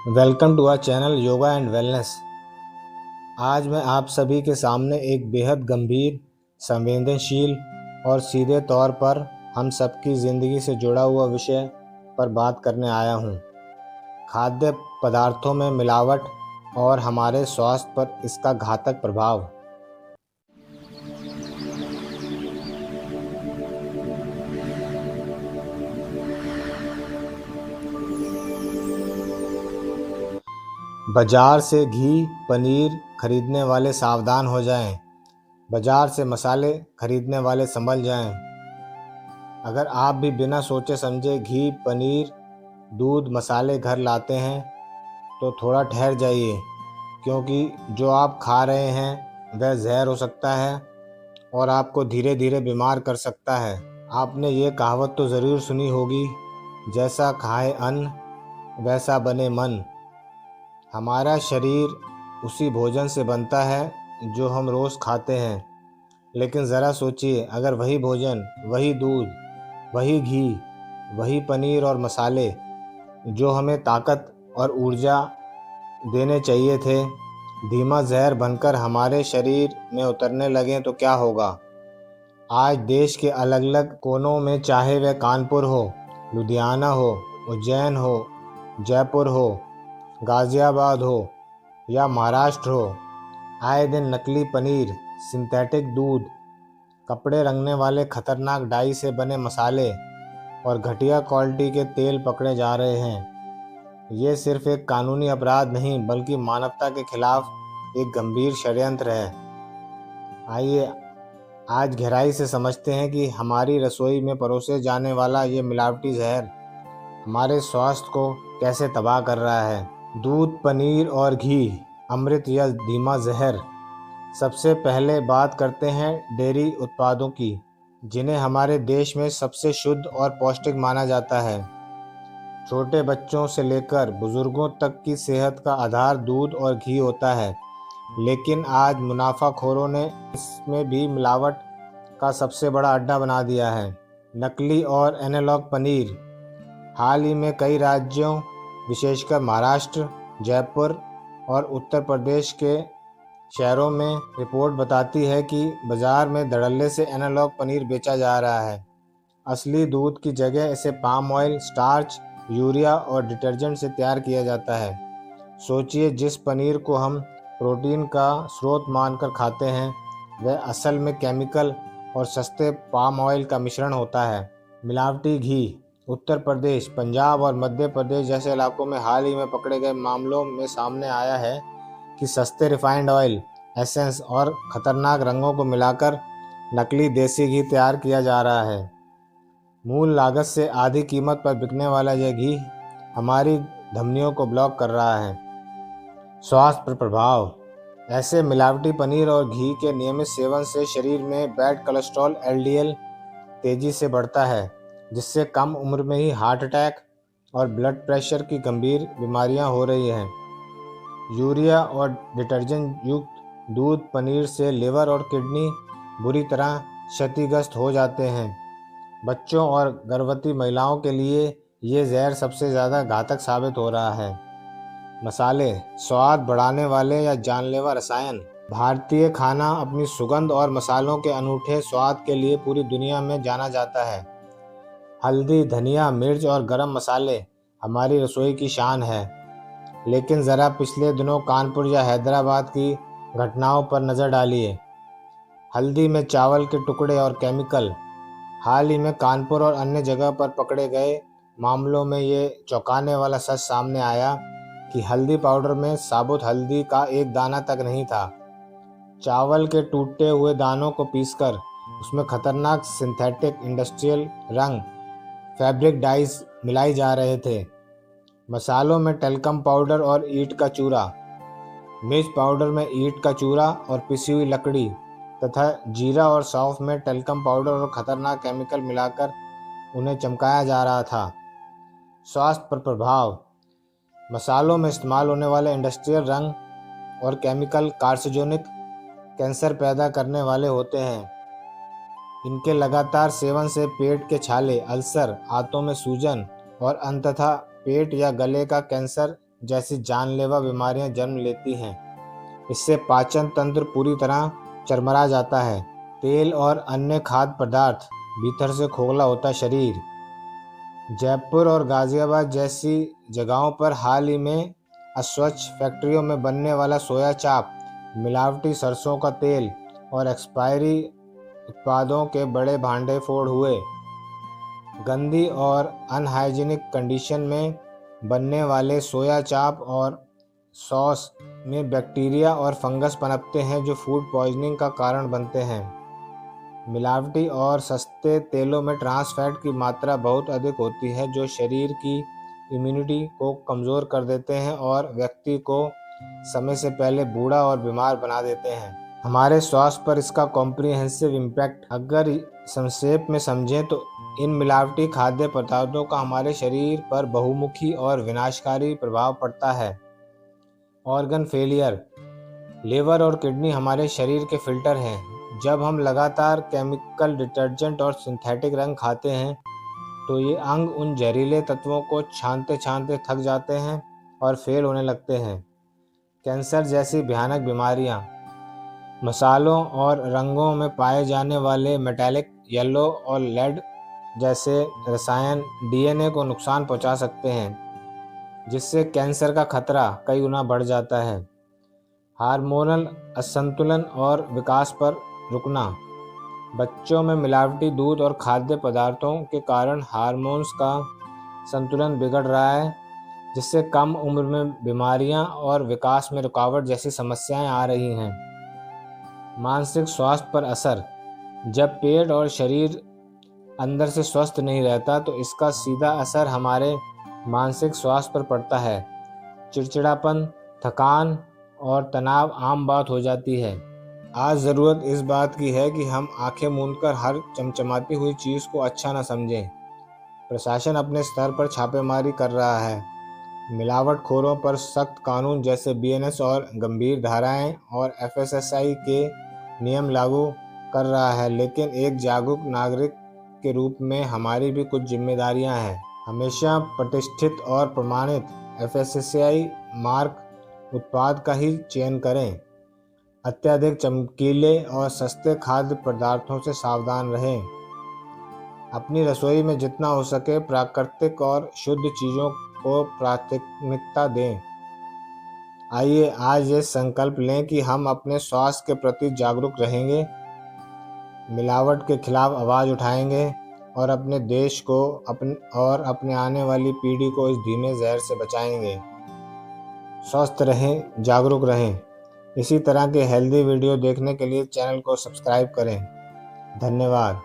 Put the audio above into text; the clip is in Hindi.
Welcome to our channel yoga and wellness. आज मैं आप सभी के सामने एक बेहद गंभीर, संवेदनशील और सीधे तौर पर हम सबकी ज़िंदगी से जुड़ा हुआ विषय पर बात करने आया हूँ। खाद्य पदार्थों में मिलावट और हमारे स्वास्थ्य पर इसका घातक प्रभाव। बाजार से घी, पनीर खरीदने वाले सावधान हो जाएं। बाजार से मसाले खरीदने वाले संभल जाएं। अगर आप भी बिना सोचे समझे घी, पनीर, दूध, मसाले घर लाते हैं तो थोड़ा ठहर जाइए, क्योंकि जो आप खा रहे हैं वह जहर हो सकता है और आपको धीरे धीरे बीमार कर सकता है। आपने ये कहावत तो ज़रूर सुनी होगी, जैसा खाए अन्न वैसा बने मन। हमारा शरीर उसी भोजन से बनता है जो हम रोज़ खाते हैं। लेकिन ज़रा सोचिए, अगर वही भोजन, वही दूध, वही घी, वही पनीर और मसाले जो हमें ताकत और ऊर्जा देने चाहिए थे, धीमा जहर बनकर हमारे शरीर में उतरने लगें तो क्या होगा। आज देश के अलग अलग कोनों में, चाहे वह कानपुर हो, लुधियाना हो, उज्जैन हो, जयपुर हो, गाज़ियाबाद हो या महाराष्ट्र हो, आए दिन नकली पनीर, सिंथेटिक दूध, कपड़े रंगने वाले खतरनाक डाई से बने मसाले और घटिया क्वालिटी के तेल पकड़े जा रहे हैं। ये सिर्फ एक कानूनी अपराध नहीं, बल्कि मानवता के खिलाफ एक गंभीर षड्यंत्र है। आइए आज गहराई से समझते हैं कि हमारी रसोई में परोसे जाने वाला ये मिलावटी जहर हमारे स्वास्थ्य को कैसे तबाह कर रहा है। दूध, पनीर और घी, अमृत या धीमा जहर। सबसे पहले बात करते हैं डेयरी उत्पादों की, जिन्हें हमारे देश में सबसे शुद्ध और पौष्टिक माना जाता है। छोटे बच्चों से लेकर बुजुर्गों तक की सेहत का आधार दूध और घी होता है। लेकिन आज मुनाफाखोरों ने इसमें भी मिलावट का सबसे बड़ा अड्डा बना दिया है। नकली और एनालॉग पनीर। हाल ही में कई राज्यों, विशेषकर महाराष्ट्र, जयपुर और उत्तर प्रदेश के शहरों में रिपोर्ट बताती है कि बाजार में धड़ल्ले से एनालॉग पनीर बेचा जा रहा है। असली दूध की जगह इसे पाम ऑयल, स्टार्च, यूरिया और डिटर्जेंट से तैयार किया जाता है। सोचिए, जिस पनीर को हम प्रोटीन का स्रोत मानकर खाते हैं, वह असल में केमिकल और सस्ते पाम ऑयल का मिश्रण होता है। मिलावटी घी। उत्तर प्रदेश, पंजाब और मध्य प्रदेश जैसे इलाकों में हाल ही में पकड़े गए मामलों में सामने आया है कि सस्ते रिफाइंड ऑयल, एसेंस और खतरनाक रंगों को मिलाकर नकली देसी घी तैयार किया जा रहा है। मूल लागत से आधी कीमत पर बिकने वाला यह घी हमारी धमनियों को ब्लॉक कर रहा है। स्वास्थ्य पर प्रभाव। ऐसे मिलावटी पनीर और घी के नियमित सेवन से शरीर में बैड कोलेस्ट्रॉल LDL तेजी से बढ़ता है, जिससे कम उम्र में ही हार्ट अटैक और ब्लड प्रेशर की गंभीर बीमारियां हो रही हैं। यूरिया और डिटर्जेंट युक्त दूध, पनीर से लिवर और किडनी बुरी तरह क्षतिग्रस्त हो जाते हैं। बच्चों और गर्भवती महिलाओं के लिए ये जहर सबसे ज़्यादा घातक साबित हो रहा है। मसाले, स्वाद बढ़ाने वाले या जानलेवा रसायन। भारतीय खाना अपनी सुगंध और मसालों के अनूठे स्वाद के लिए पूरी दुनिया में जाना जाता है। हल्दी, धनिया, मिर्च और गरम मसाले हमारी रसोई की शान है। लेकिन ज़रा पिछले दिनों कानपुर या हैदराबाद की घटनाओं पर नज़र डालिए। हल्दी में चावल के टुकड़े और केमिकल। हाल ही में कानपुर और अन्य जगह पर पकड़े गए मामलों में ये चौंकाने वाला सच सामने आया कि हल्दी पाउडर में साबुत हल्दी का एक दाना तक नहीं था। चावल के टूटे हुए दानों को पीसकर उसमें खतरनाक सिंथेटिक इंडस्ट्रियल रंग, फैब्रिक डाइज मिलाई जा रहे थे। मसालों में टैल्कम पाउडर और ईंट का चूरा। मिर्च पाउडर में ईंट का चूरा और पिसी हुई लकड़ी तथा जीरा और सौंफ में टैल्कम पाउडर और खतरनाक केमिकल मिलाकर उन्हें चमकाया जा रहा था। स्वास्थ्य पर प्रभाव। मसालों में इस्तेमाल होने वाले इंडस्ट्रियल रंग और केमिकल कार्सिनोजेनिक, कैंसर पैदा करने वाले होते हैं। इनके लगातार सेवन से पेट के छाले, अल्सर, आंतों में सूजन और अंततः पेट या गले का कैंसर जैसी जानलेवा बीमारियां जन्म लेती हैं। इससे पाचन तंत्र पूरी तरह चरमरा जाता है। तेल और अन्य खाद्य पदार्थ भीतर से खोखला होता शरीर। जयपुर और गाजियाबाद जैसी जगहों पर हाल ही में अस्वच्छ फैक्ट्रियों में बनने वाला सोया चाप, मिलावटी सरसों का तेल और एक्सपायरी उत्पादों के बड़े भांडे फोड़ हुए। गंदी और अनहाइजीनिक कंडीशन में बनने वाले सोया चाप और सॉस में बैक्टीरिया और फंगस पनपते हैं जो फूड पॉइजनिंग का कारण बनते हैं। मिलावटी और सस्ते तेलों में ट्रांस फैट की मात्रा बहुत अधिक होती है जो शरीर की इम्यूनिटी को कमज़ोर कर देते हैं और व्यक्ति को समय से पहले बूढ़ा और बीमार बना देते हैं। हमारे स्वास्थ्य पर इसका कॉम्प्रिहेंसिव इम्पैक्ट अगर संक्षेप में समझें तो इन मिलावटी खाद्य पदार्थों का हमारे शरीर पर बहुमुखी और विनाशकारी प्रभाव पड़ता है। Organ failure. लिवर और किडनी हमारे शरीर के फिल्टर हैं। जब हम लगातार केमिकल डिटर्जेंट और सिंथेटिक रंग खाते हैं तो ये अंग उन जहरीले तत्वों को छानते छानते थक जाते हैं और फेल होने लगते हैं। कैंसर जैसी भयानक बीमारियां। मसालों और रंगों में पाए जाने वाले मेटालिक येलो और लेड जैसे रसायन डीएनए को नुकसान पहुंचा सकते हैं, जिससे कैंसर का खतरा कई गुना बढ़ जाता है। हार्मोनल असंतुलन और विकास पर रुकना। बच्चों में मिलावटी दूध और खाद्य पदार्थों के कारण हार्मोन्स का संतुलन बिगड़ रहा है, जिससे कम उम्र में बीमारियां और विकास में रुकावट जैसी समस्याएं आ रही हैं। मानसिक स्वास्थ्य पर असर। जब पेट और शरीर अंदर से स्वस्थ नहीं रहता तो इसका सीधा असर हमारे मानसिक स्वास्थ्य पर पड़ता है। चिड़चिड़ापन, थकान और तनाव आम बात हो जाती है। आज ज़रूरत इस बात की है कि हम आंखें मूंदकर हर चमचमाती हुई चीज़ को अच्छा न समझें। प्रशासन अपने स्तर पर छापेमारी कर रहा है, मिलावटखोरों पर सख्त कानून जैसे बीएनएस और गंभीर धाराएं और एफएसएसआई के नियम लागू कर रहा है, लेकिन एक जागरूक नागरिक के रूप में हमारी भी कुछ जिम्मेदारियां हैं। हमेशा प्रतिष्ठित और प्रमाणित एफएसएसआई मार्क उत्पाद का ही चयन करें। अत्यधिक चमकीले और सस्ते खाद्य पदार्थों से सावधान रहें। अपनी रसोई में जितना हो सके प्राकृतिक और शुद्ध चीज़ों को प्राथमिकता दें। आइए आज ये संकल्प लें कि हम अपने स्वास्थ्य के प्रति जागरूक रहेंगे, मिलावट के खिलाफ आवाज़ उठाएंगे और अपने देश को अपने आने वाली पीढ़ी को इस धीमे जहर से बचाएंगे। स्वस्थ रहें, जागरूक रहें। इसी तरह के हेल्दी वीडियो देखने के लिए चैनल को सब्सक्राइब करें। धन्यवाद।